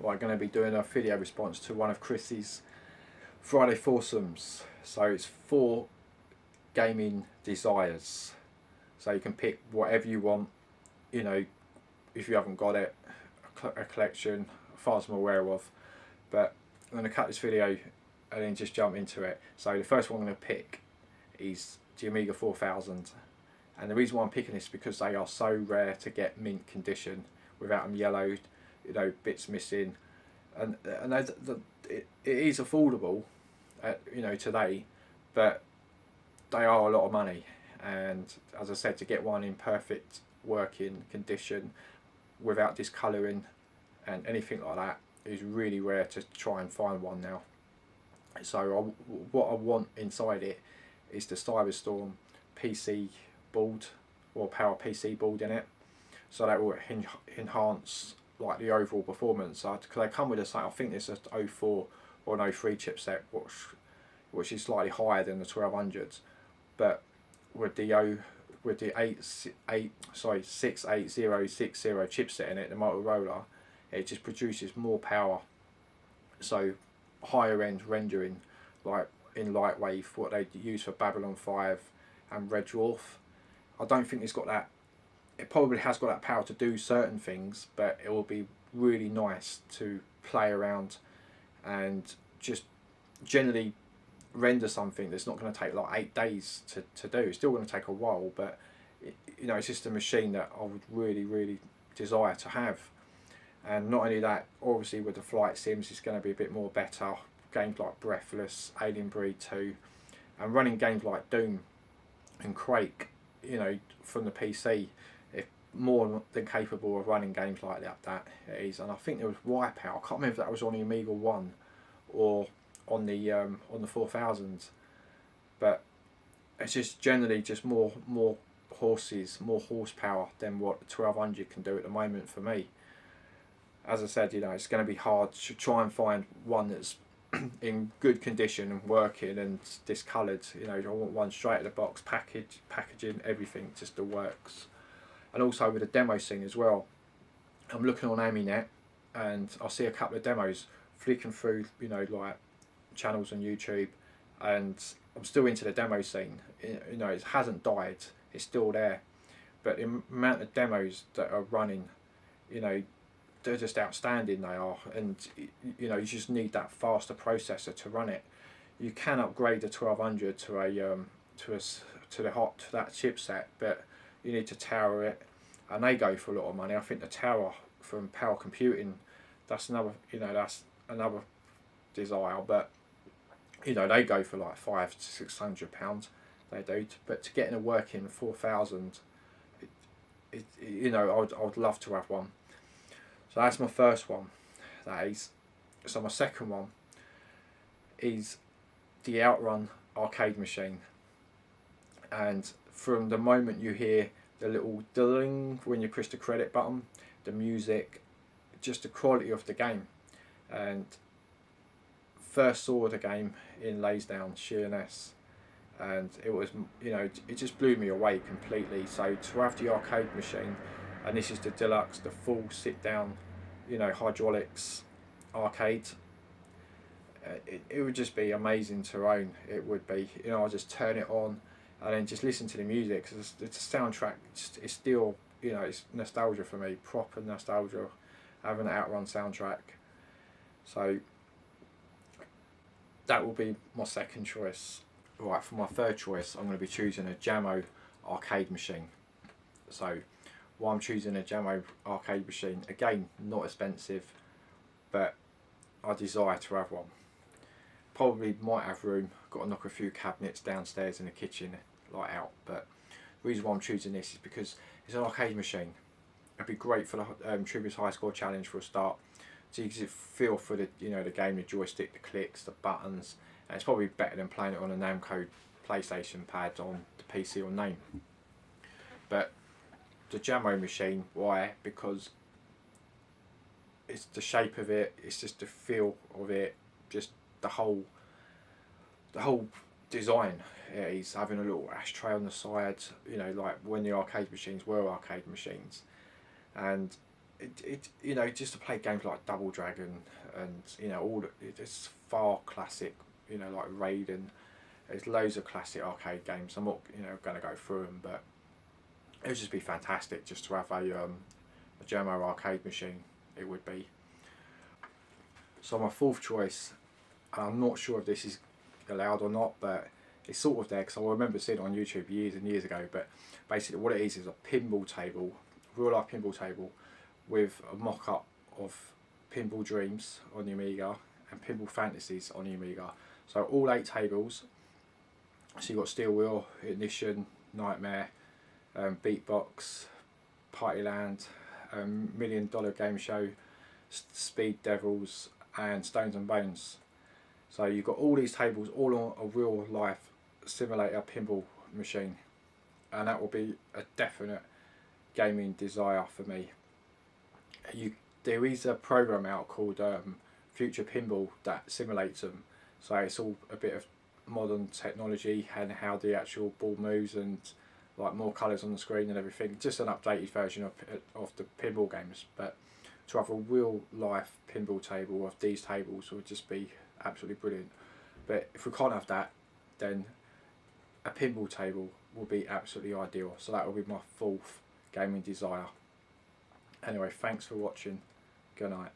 I'm going to be doing a video response to one of Chris's Friday foursomes. So it's 4 gaming desires. So you can pick whatever you want, you know, if you haven't got it, a collection, as far as I'm aware of. But I'm going to cut this video and then just jump into it. So the first one I'm going to pick is the Amiga 4000. And the reason why I'm picking this is because they are so rare to get mint condition without them yellowed, you know, bits missing. And it is affordable, you know, today, but they are a lot of money. And as I said, to get one in perfect working condition without discolouring and anything like that is really rare to try and find one now. So what I want inside it is the Cyberstorm PC board, or Power PC board in it, so that will enhance like the overall performance. Because they come with I think it's a 04 or an 03 chipset, which is slightly higher than the 1200s, but with the 68060 chipset in it, the Motorola, it just produces more power. So higher end rendering, like in Lightwave, what they use for Babylon 5 and Red Dwarf, I don't think it's got that. It probably has got that power to do certain things, but it will be really nice to play around and just generally render something that's not going to take like 8 days to do. It's still going to take a while, but you know, it's just a machine that I would really desire to have. And not only that, obviously with the flight sims, it's going to be a bit more better. Games like Breathless, Alien Breed 2, and running games like Doom and Quake, you know, from the PC, it's more than capable of running games like that. It is. And I think there was Wipeout. I can't remember if that was on the Amiga 1 or on the 4000s, but it's just generally just more horsepower than what the 1200 can do at the moment for me. As I said, you know, it's going to be hard to try and find one that's in good condition and working and discoloured. You know, I want one straight out of the box, packaging, everything just the works. And also with the demo scene as well, I'm looking on AmiNet and I see a couple of demos flicking through, you know, like channels on YouTube, and I'm still into the demo scene. You know, it hasn't died, it's still there, but the amount of demos that are running, you know, they're just outstanding, they are. And you know, you just need that faster processor to run it. You can upgrade the 1200 to that chipset, but you need to tower it, and they go for a lot of money. I think the tower from Power Computing, that's another, you know, that's another desire, but you know, they go for like £500 to £600, they do. But to get in a working 4000, you know, I would love to have one. So that's my first one. That is. So my second one is the Outrun arcade machine. And from the moment you hear the little ding when you push the credit button, the music, just the quality of the game. And first saw the game in Laysdown, Sheerness, and it was, you know, it just blew me away completely. So to have the arcade machine, and this is the deluxe, the full sit down, you know, hydraulics arcade, it would just be amazing to own. It would be, you know, I'll just turn it on and then just listen to the music, because the soundtrack, it's still, you know, it's nostalgia for me, proper nostalgia, having an Outrun soundtrack. So that will be my second choice. Right, for my third choice, I'm going to be choosing a Jammo arcade machine. So why I'm choosing a Jammo arcade machine, again, not expensive, but I desire to have one. Probably might have room, got to knock a few cabinets downstairs in the kitchen, like out, but the reason why I'm choosing this is because it's an arcade machine. It'd be great for the Trivia High Score Challenge for a start, so you can feel for the, you know, the game, the joystick, the clicks, the buttons, and it's probably better than playing it on a Namco PlayStation pad on the PC or NAME. But the Jammo machine, why? Because it's the shape of it, it's just the feel of it, just the whole design. Yeah, he's having a little ashtray on the side, you know, like when the arcade machines were arcade machines, and you know, just to play games like Double Dragon and, you know, it's far classic, you know, like Raiden. There's loads of classic arcade games. I'm not, you know, going to go through them, but it would just be fantastic just to have a German arcade machine. It would be. So my fourth choice, and I'm not sure if this is allowed or not, but it's sort of there because I remember seeing it on YouTube years and years ago. But basically, what it is a pinball table, real life pinball table, with a mock up of Pinball Dreams on the Amiga and Pinball Fantasies on the Amiga. So all 8 tables. So you've got Steel Wheel, Ignition, Nightmare, Beatbox, Partyland, $1 Million Game Show, Speed Devils, and Stones and Bones. So you've got all these tables all on a real life simulator pinball machine, and that will be a definite gaming desire for me. There is a program out called Future Pinball that simulates them, so it's all a bit of modern technology and how the actual ball moves and like more colours on the screen and everything. Just an updated version of the pinball games, but to have a real life pinball table of these tables would just be absolutely brilliant. But if we can't have that, then a pinball table will be absolutely ideal. So that will be my fourth gaming desire. Anyway, thanks for watching. Good night.